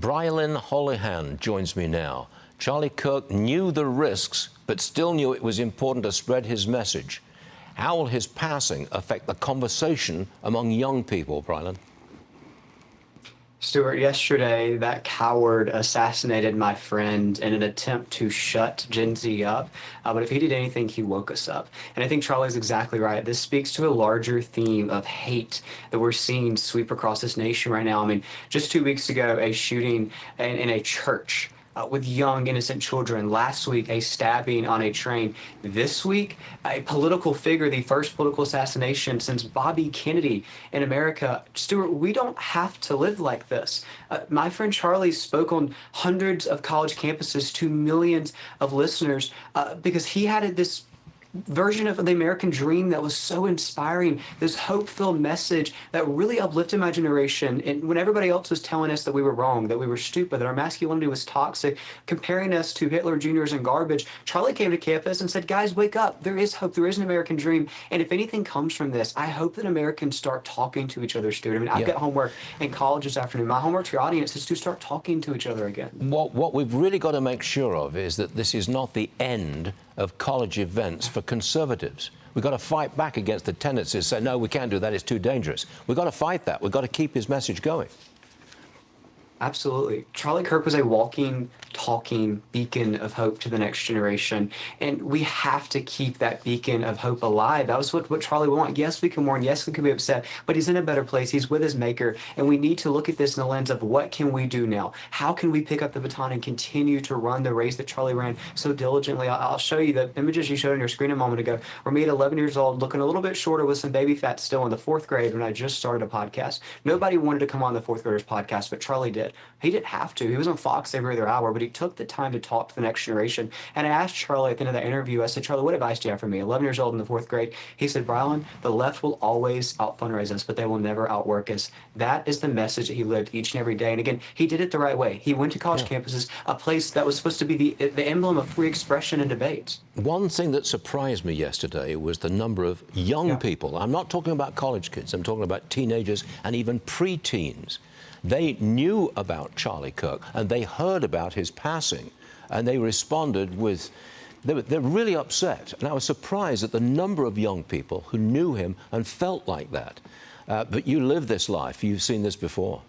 Brilyn Hollyhand joins me now. Charlie Kirk knew the risks, but still knew it was important to spread his message. How will his passing affect the conversation among young people, Brilyn? Stuart, yesterday that coward assassinated my friend in an attempt to shut Gen Z up. But if he did anything, he woke us up. And I think Charlie's exactly right. This speaks to a larger theme of hate that we're seeing sweep across this nation right now. I mean, just 2 weeks ago, a shooting in a church with young, innocent children. Last week, a stabbing on a train. This week, a political figure, the first political assassination since Bobby Kennedy in America. Stuart, we don't have to live like this. My friend Charlie spoke on hundreds of college campuses to millions of listeners because he had this version of the American dream that was so inspiring, this hope-filled message that really uplifted my generation. And when everybody else was telling us that we were wrong, that we were stupid, that our masculinity was toxic, comparing us to Hitler Juniors and garbage, Charlie came to campus and said, guys, wake up. There is hope. There is an American dream. And if anything comes from this, I hope that Americans start talking to each other, Stuart. I mean, I've got homework in college this afternoon. My homework to your audience is to start talking to each other again. What we've really got to make sure of is that this is not the end of college events for conservatives. We've got to fight back against the tendencies, say, no, we can't do that, it's too dangerous. We've got to fight that. We've got to keep his message going. Absolutely. Charlie Kirk was a walking, talking beacon of hope to the next generation. And we have to keep that beacon of hope alive. That was what Charlie wanted. Yes, we can mourn. Yes, we can be upset. But he's in a better place. He's with his maker. And we need to look at this in the lens of what can we do now? How can we pick up the baton and continue to run the race that Charlie ran so diligently? I'll show you the images you showed on your screen a moment ago. Were me at 11 years old, looking a little bit shorter with some baby fat still in the 4th grade when I just started a podcast. Nobody wanted to come on the 4th graders podcast, but Charlie did. He didn't have to. He was on Fox every other hour, but he took the time to talk to the next generation. And I asked Charlie at the end of that interview, I said, Charlie, what advice do you have for me? 11 years old in the 4th grade. He said, Brilyn, the left will always out-fundraise us, but they will never outwork us. That is the message that he lived each and every day. And again, he did it the right way. He went to college campuses, a place that was supposed to be the emblem of free expression and debate. One thing that surprised me yesterday was the number of young people. I'm not talking about college kids. I'm talking about teenagers and even pre-teens. They knew about Charlie Kirk and they heard about his passing and they responded with, they're really upset. And I was surprised at the number of young people who knew him and felt like that. But you live this life. You've seen this before.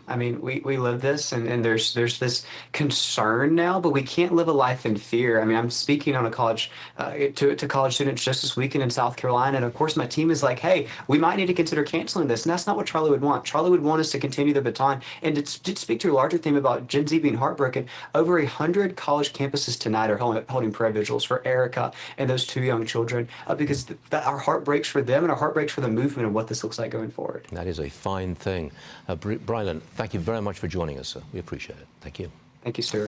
I mean, we live this, and there's this concern now, but we can't live a life in fear. I mean, I'm speaking on a college to college students just this weekend in South Carolina, and of course my team is like, hey, we might need to consider canceling this, and that's not what Charlie would want. Charlie would want us to continue the baton, and to speak to a larger theme about Gen Z being heartbroken. Over 100 college campuses tonight are holding prayer vigils for Erica and those 2 young children because our heart breaks for them and our heart breaks for the movement and what this looks like going forward. That is a fine thing. Brilyn, thank you very much for joining us, sir. We appreciate it. Thank you. Thank you, Stuart.